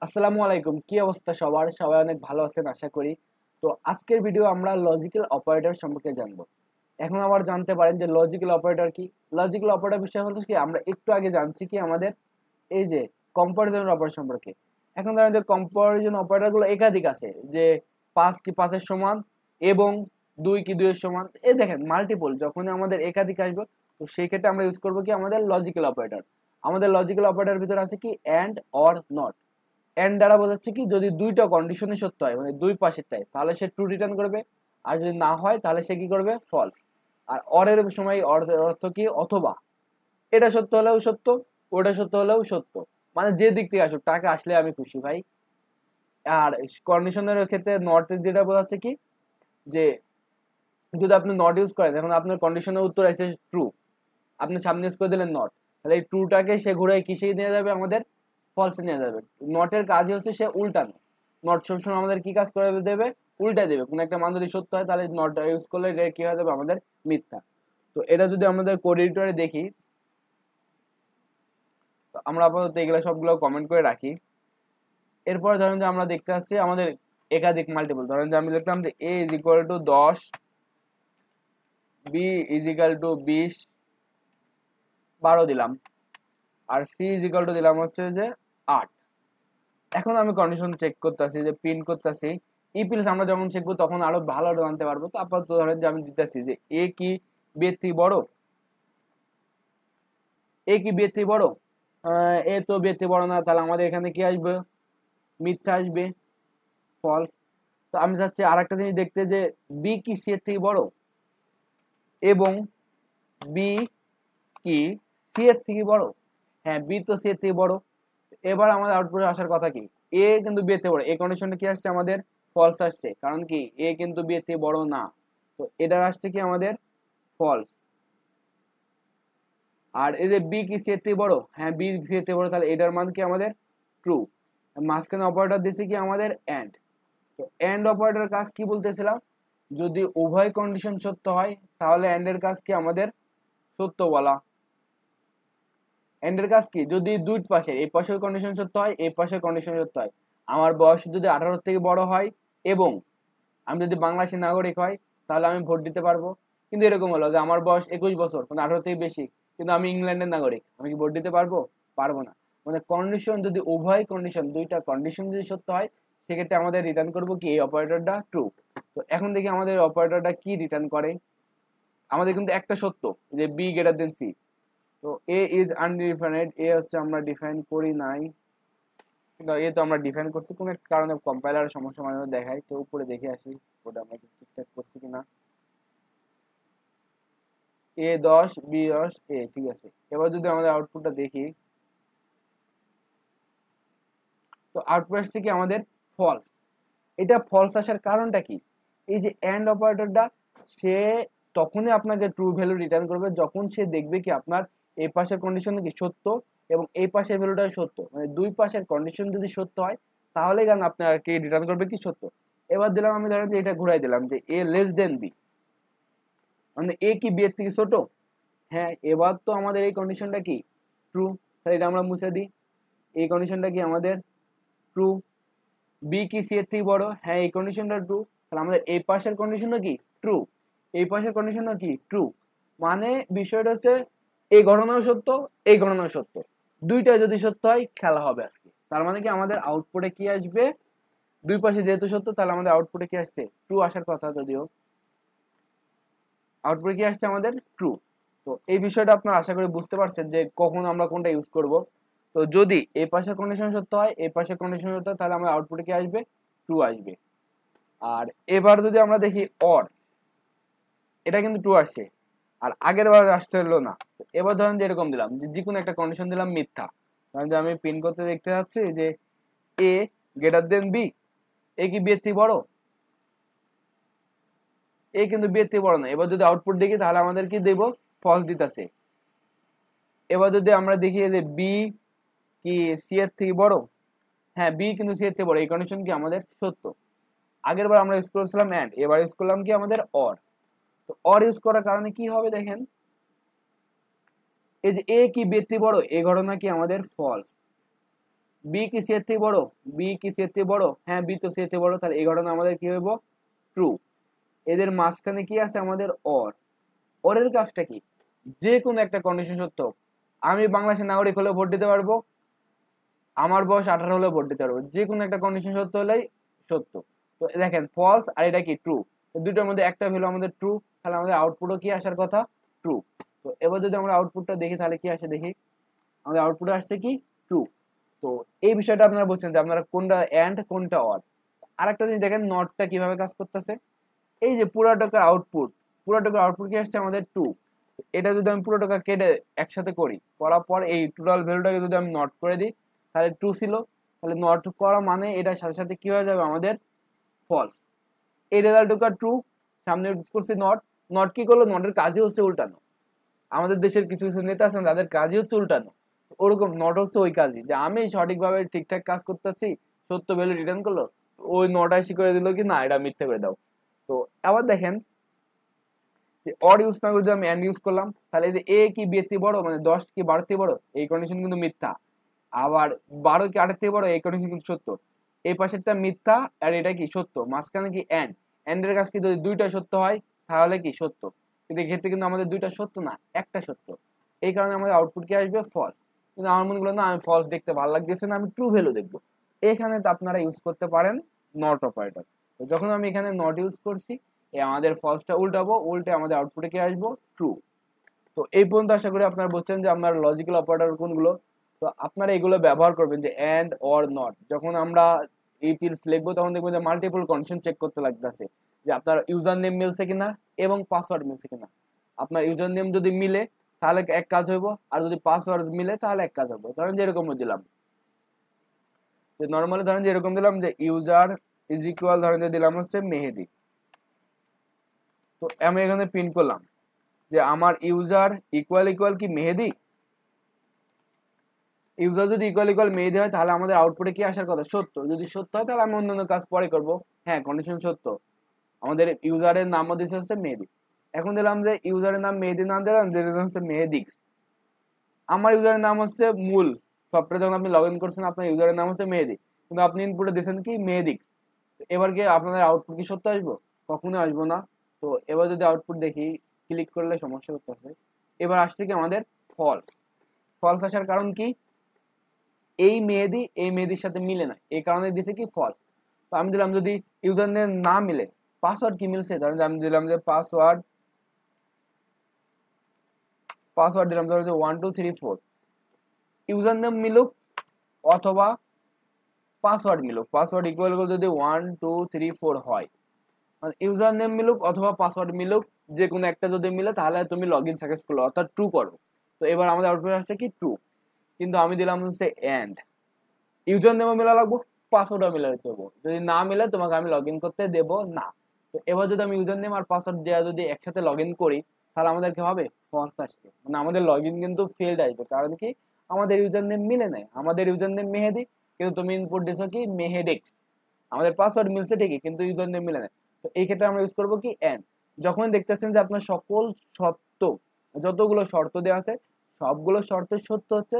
আসসালামু আলাইকুম। কি অবস্থা সবার? সবাই অনেক ভালো আছেন আশা করি। তো আজকের ভিডিও আমরা লজিক্যাল অপারেটর সম্পর্কে জানবো। এখন আবার জানতে পারেন যে লজিক্যাল অপারেটর কি? লজিক্যাল অপারেটর বিষয় হলো কি আমরা একটু আগে জানছি কি আমাদের এই যে কম্পারিজন অপারেটর সম্পর্কে। এখন ধরেন যে কম্পারিজন অপারেটর গুলো একাধিক আছে যে 5 কি 5 এর সমান এবং 2 কি 2 এর সমান। এই দেখেন মাল্টিপল যখন আমাদের একাধিক আসবে তো সেই ক্ষেত্রে আমরা ইউজ করব কি আমাদের লজিক্যাল অপারেটর। আমাদের লজিক্যাল অপারেটর ভিতরে আছে কি এন্ড অর নট। এন্ড দ্বারা বোঝাচ্ছে কি যদি দুইটা কন্ডিশনে সত্য হয় মানে দুই পাশেরটাই তাহলে সে ট্রু রিটার্ন করবে, আর যদি না হয় তাহলে সে কি করবে ফলস। আর অরের সময় অর্থ কি অথবা, এটা সত্য হলেও সত্য, ওটা সত্য হলেও সত্য, মানে যে দিক থেকে আসুক টাকা আসলে আমি খুশি ভাই। আর কন্ডিশনের ক্ষেত্রে নট যেটা বোঝাচ্ছে কি যে যদি আপনি নট ইউজ করেন এখন আপনার কন্ডিশনের উত্তর আছে ট্রু, আপনি সামনে ইউজ করে দিলেন নট, তাহলে এই ট্রুটাকে সে ঘুরে কিসে নিয়ে যাবে আমাদের ফলসে নিয়ে যাবে। নটের কাজই হচ্ছে সে উল্টানো। নট সবসময় আমাদের কি কাজ করে দেবে? উল্টা দেবে। কোনো একটা মান যদি সত্য হয় তাহলে নট ইউজ করলে এটা কি হয়ে যাবে আমাদের মিথ্যা। তো এটা যদি আমাদের কোড এডিটরে দেখি, তো আমরা আপাতত এগুলো সবগুলো কমেন্ট করে রাখি। এরপর ধরেন যে আমরা দেখতে পাচ্ছি আমাদের একাধিক মাল্টিপল। ধরেন যে আমি লিখলাম যে a is equal to 10, b is equal to 20, 12 দিলাম, আর c ইজ ইকুয়াল টু দিলাম হচ্ছে যে 8। এখন আমি কন্ডিশন চেক করতেছি যে প্রিন্ট করতেছি ইপিএলস আমরা যখন শিখবো তখন আরো ভালো জানতে পারবো। তো আপাতত ধরেন যে আমি দিতেছি যে এ কি বি এর থেকে বড়, এ কি বি এর থেকে বড়, এ তো বি এর থেকে বড় না, তাহলে আমাদের এখানে কি আসবে? মিথ্যা আসবে, ফলস। তো আমি চাচ্ছি আর একটা জিনিস দেখতে যে বি কি সি এর থেকে বড় এবং বি কি সি এর থেকে বড়। হ্যাঁ, বি তো সি এর থেকে বড়। এবার আমাদের আউটপুটে আসার কথা কি এ কিন্তু বি এর থেকে বড়, এই কন্ডিশনটা কি আসছে আমাদের ফলস আসছে, কারণ কি এ কিন্তু বি এর থেকে বড় না। তো এটার আসছে কি আমাদের ফলস। আর এই যে বি কি সি এর থেকে বড়, হ্যাঁ বি সি এর থেকে বড়, তাহলে এটার মান কি আমাদের ট্রু। মাঝখানে অপারেটর দিচ্ছে কি আমাদের এন্ড। তো এন্ড অপারেটর কাজ কি বলতেছিলাম, যদি উভয় কন্ডিশন সত্য হয় তাহলে এন্ড এর কাজ কি আমাদের সত্য বলা। এন্ড এর কাজ কি যদি দুই পাশের এই পাশের কন্ডিশন সত্য হয় এই পাশের কন্ডিশন সত্য হয়। আমার বয়স যদি 18 থেকে বড় হয় এবং আমি যদি বাংলাদেশের নাগরিক হয় তাহলে আমি ভোট দিতে পারবো। কিন্তু এরকম হলো যে আমার বয়স 21 বছর মানে 18 থেকে বেশি, কিন্তু আমি ইংল্যান্ডের নাগরিক, আমি কি ভোট দিতে পারবো? পারবো না। মানে কন্ডিশন যদি উভয় কন্ডিশন দুইটা কন্ডিশন যদি সত্য হয় সেক্ষেত্রে আমাদের রিটার্ন করবো কি এই অপারেটরটা ট্রু। তো এখন দেখি আমাদের অপারেটরটা কি রিটার্ন করে। আমাদের কিন্তু একটা সত্য যে বি গ্রেটার দেন সি। তো এ ইজ আনডিফাইন্ড, এ হচ্ছে আমরা ডিফাইন করি নাই, কিন্তু এ তো আমরা ডিফাইন করছি, কোনো একটা কারণে কম্পাইলার সমস্যা মাঝে মাঝে দেখায়। তো উপরে দেখে আসি ওটা আমরা ঠিকঠাক করছি কিনা। এ 10 বি 10 এ ঠিক আছে। এবার যদি আমাদের আউটপুটটা দেখি, তো আউটপুট আসছে কি আমাদের ফলস। এটা ফলস আসার কারণটা কি? এই যে এন্ড অপারেটরটা সে তখনই আপনাকে ট্রু ভ্যালু রিটার্ন করবে যখন সে দেখবে কি আপনার এই পাশের কন্ডিশন কি সত্য এবং এই পাশের ভ্যালুটা সত্য, মানে দুই পাশের কন্ডিশন যদি সত্য হয় তাহলে গান আপনাকে রিটার্ন করবে কি সত্য। এবার দিলাম আমি ধরেন যে এটা ঘুরাই দিলাম যে এ লেস দেন বি, মানে এ কি বি এর থেকে ছোট। হ্যাঁ, এবার তো আমাদের এই কন্ডিশনটা কি ট্রু, তাহলে এটা আমরা মুছে দিই। এই কন্ডিশনটা কি আমাদের ট্রু। বি কি সি এর থেকে বড়, হ্যাঁ এই কন্ডিশনটা ট্রু, তাহলে আমাদের এই পাশের কন্ডিশনটা কি ট্রু, এই পাশের কন্ডিশনটা কি ট্রু। মানে বিষয়টা হচ্ছে এই ঘটনাও সত্য, এই ঘটনাও সত্য, দুইটা যদি সত্য হয় খেলা হবে আজকে। তার মানে কি আমাদের আউটপুটে কি আসবে? দুই পাশে যেহেতু সত্য তাহলে আমাদের আউটপুটে কি আসছে? ট্রু আসার কথা, যদিও আউটপুটে কি আসছে আমাদের ট্রু। তো এই বিষয়টা আপনারা আশা করি বুঝতে পারছেন যে কখন আমরা কোনটা ইউজ করব। তো যদি এই পাশের কন্ডিশন সত্য হয় এই পাশের কন্ডিশন সত্য হয় তাহলে আমাদের আউটপুটে কি আসবে? ট্রু আসবে। আর এবার যদি আমরা দেখি অর, এটা কিন্তু ট্রু আসছে আর আগের বার আসতে হলো না। এবার ধরেন যে এরকম দিলাম যে কোনো একটা কন্ডিশন দিলাম মিথ্যা, ধরেন যে আমি প্রিন্ট করতে দেখতে যাচ্ছি যে এ গ্রেটার দেন বি, এ কি বি এর থেকে বড়, এ কিন্তু বি এর থেকে বড় না। এবার যদি আউটপুট দেখি তাহলে আমাদের কি দেব? ফলস দিতেছে। এবার যদি আমরা দেখি যে বি কি সি এর থেকে বড়, হ্যাঁ বি কিন্তু সি এর থেকে বড়, এই কন্ডিশন কি আমাদের সত্য। আগের বার আমরা ইউজ করেছিলাম এন্ড, এবার ইউজ করলাম কি আমাদের অর। তো অর ইউজ করার কারণে কি হবে দেখেন, এই যে এ কি বি এর থেকে বড় এই ঘটনা কি আমাদের ফলস। বি কি সি এর থেকে বড়? বি কি সি এর থেকে বড়? হ্যাঁ, বি তো সি এর থেকে বড়, তাহলে এই ঘটনা আমাদের কি হইব? ট্রু। এদের মাঝখানে কি আছে আমাদের? অর। অরের কাজটা কি? যে কোনো একটা কন্ডিশন সত্য হোক। আমি বাংলাদেশের নাগরিক হলে ভোট দিতে পারবো, আমার বয়স 18 হলে ভোট দিতে পারবো, যে কোনো একটা কন্ডিশন সত্য হলেই সত্য। তো দেখেন ফলস আর এটা কি? ট্রু। তো দুটোর মধ্যে একটা ভ্যালু আমাদের ট্রু, তাহলে আমাদের আউটপুটও কি আসার কথা? ট্রু। তো এবার যদি আমরা আউটপুটটা দেখি তাহলে কি আসে দেখি, আমাদের আউটপুটে আসছে কি? ট্রু। তো এই বিষয়টা আপনারা বলছেন যে আপনারা কোনটা এন্ড কোনটা অর। আরেকটা জিনিস দেখেন নটটা কিভাবে কাজ করতেছে। এই যে পুরোটাকার আউটপুট, পুরোটাকার আউটপুট কি আসছে আমাদের টু। এটা যদি আমি পুরোটাকা কেটে একসাথে করার পর এই টোটাল ভ্যালুটাকে যদি আমি নট করে দিই তাহলে টু ছিল, তাহলে নট করা মানে এটার সাথে সাথে কি হয়ে যাবে আমাদের? ফলস। এই রেজাল্টটা ট্রু, সামনে ইউজ করছি নট। নট কি করলো? নটের কাজই হচ্ছে উল্টানো। আমাদের দেশের কিছু কিছু নেতা আছেন তাদের কাজই হচ্ছে উল্টানো। ওরকম নট হচ্ছে ওই কাজই, যে আমি সঠিকভাবে ঠিকঠাক কাজ করতেছি, সত্য ভ্যালু রিটার্ন করলো, ওই নট আইসি করে দিল কি না এটা মিথ্যে করে দাও। তো আবার দেখেন যে অড ইউজ না করে যদি আমি এন্ড ইউজ করলাম তাহলে যে এ কি বি এর থেকে বড়, মানে 10 কি 12 থেকে বড়, এই কন্ডিশন কিন্তু মিথ্যা। আবার 12 কি 8 থেকে বড়, এই কন্ডিশন কিন্তু সত্য। এই পাশেরটা মিথ্যা আর এটা কি সত্য, মাঝখানে কি এন্ড। এন্ডের কাজ কি? যদি দুইটা সত্য হয় তাহলে কি সত্য, কিন্তু এক্ষেত্রে কিন্তু আমাদের দুইটা সত্য না, একটা সত্য। এই কারণে আমাদের আউটপুট কি আসবে? ফলস। কিন্তু আমার মনে হলো না আমি ফলস দেখতে ভালো লাগতেছে না, আমি ট্রু ভ্যালু দেখবো। এখানে তো আপনারা ইউজ করতে পারেন নট অপারেটর। তো যখন আমি এখানে নট ইউজ করছি, আমাদের ফলসটা উল্টাবো, উল্টে আমাদের আউটপুটে কি আসবো? ট্রু। তো এই পর্যন্ত আশা করি আপনারা বুঝছেন যে আপনার লজিক্যাল অপারেটর কোনগুলো। তো আপনারা এগুলো ব্যবহার করবেন যে এন্ড অর নট। যখন আমরা এই ফিল্ডস লিখবো তখন দেখবো যে মাল্টিপল কন্ডিশন চেক করতে লাগতেছে যে আপনার ইউজার নেম মিলছে কিনা এবং পাসওয়ার্ড মিলছে কিনা। আপনার ইউজার নেম যদি মিলে তাহলে এক কাজ হইব, আর যদি পাসওয়ার্ড মিলে তাহলে এক কাজ হবে। ধরেন যে এরকম দিলাম, যে নর্মালি ধরেন যে এরকম দিলাম যে ইউজার ইজ ইকুয়াল, ধরেন যে দিলাম হচ্ছে মেহেদি। তো আমি এখানে প্রিন্ট করলাম যে আমার ইউজার ইকুয়াল ইকুয়াল কি মেহেদি। ইউজার যদি ইকুয়াল ইকুয়াল মেহেদি হয় তাহলে আমাদের আউটপুটে কি আসার কথা? সত্য। যদি সত্য হয় তাহলে আমি অন্যান্য কাজ পরে করব। হ্যাঁ, কন্ডিশন সত্য। আমাদের ইউজারের নামও দিচ্ছে হচ্ছে মেহেদি। এখন দিলাম যে ইউজারের নাম মেহেদি, নাম দিলাম যে হচ্ছে মেহেদিক্স। আমার ইউজারের নাম হচ্ছে মূল সফটওয়্যার, যখন আপনি লগ ইন করছেন আপনার ইউজারের নাম হচ্ছে মেহেদি, কিন্তু আপনি ইনপুটে দিয়েছেন কি? মেহেদিক্স। এবার কি আপনাদের আউটপুট কি সত্য আসবো? কখনোই আসবো না। তো এবার যদি আউটপুট দেখি, ক্লিক করলে সমস্যা করতেছে। এবার আসছে কি আমাদের? ফলস। ফলস আসার কারণ কি? এই মেহেদি এই মেহেদির সাথে মিলে না, এই কারণে দিছে কি? ফলস। তো আমি দিলাম যদি ইউজার নেম না মিলে, পাসওয়ার্ড কি মিলছে, ধরেন আমি দিলাম যে পাসওয়ার্ড পাসওয়ার্ড দিলাম ধরো যে 1234। ইউজার নেম মিলুক অথবা পাসওয়ার্ড মিলুক, পাসওয়ার্ড ইকুয়াল যদি 1234 হয়, মানে ইউজার নেম মিলুক অথবা পাসওয়ার্ড মিলুক, যে কোনো একটা যদি মিলে তাহলে তুমি লগ ইন সাকসেসফুল অর্থাৎ ট্রু করো। তো এবার আমাদের আউটপুট আসছে কি? ট্রু। কিন্তু আমি দিলাম হচ্ছে এন্ড, ইউজার নেমও মেলা লাগবো, পাসওয়ার্ডও মিলে দিতে হবে, যদি না মিলে তোমাকে আমি লগ ইন করতে দেব না। তো এবার যদি আমি ইউজার নেম আর পাসওয়ার্ড দেওয়া যদি একসাথে লগ ইন করি তাহলে আমাদের কি হবে? ফলস আসছে, মানে আমাদের লগ ইন কিন্তু ফেলড আসবে। কারণ কি? আমাদের ইউজার নেম মিলে নাই, আমাদের ইউজার নেম মেহেদি কিন্তু তুমি ইনপুট দিছো কি? মেহেডিক্স। আমাদের পাসওয়ার্ড মিলছে ঠিকই কিন্তু ইউজার নেম মিলে নাই। তো এই ক্ষেত্রে আমরা ইউজ করবো কি? এন্ড। যখন দেখতেছেন যে আপনার সকল শর্ত, যতগুলো শর্ত দেওয়া আছে সবগুলো শর্ত সত্য হচ্ছে,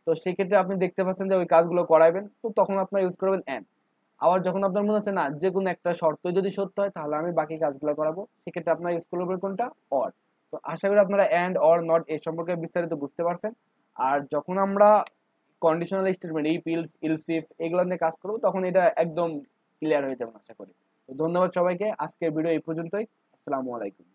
তো সেক্ষেত্রে আপনি দেখতে পাচ্ছেন যে ওই কাজগুলো করাইবেন, তো তখন আপনার ইউজ করবেন এন্ড। আবার যখন আপনার মনে হচ্ছে না যে কোনো একটা শর্ত যদি সত্য হয় তাহলে আমি বাকি কাজগুলো করাবো, সেক্ষেত্রে আপনার ইউজ করবেন কোনটা? অর। তো আশা করি আপনারা এন্ড অর নট এর সম্পর্কে বিস্তারিত বুঝতে পারছেন। আর যখন আমরা কন্ডিশনাল স্টেটমেন্ট এই পিলস ইলস ইফ এগুলো নিয়ে কাজ করবো তখন এটা একদম ক্লিয়ার হয়ে যাবে আশা করি। তো ধন্যবাদ সবাইকে, আজকের ভিডিও এই পর্যন্তই। আসসালামু আলাইকুম।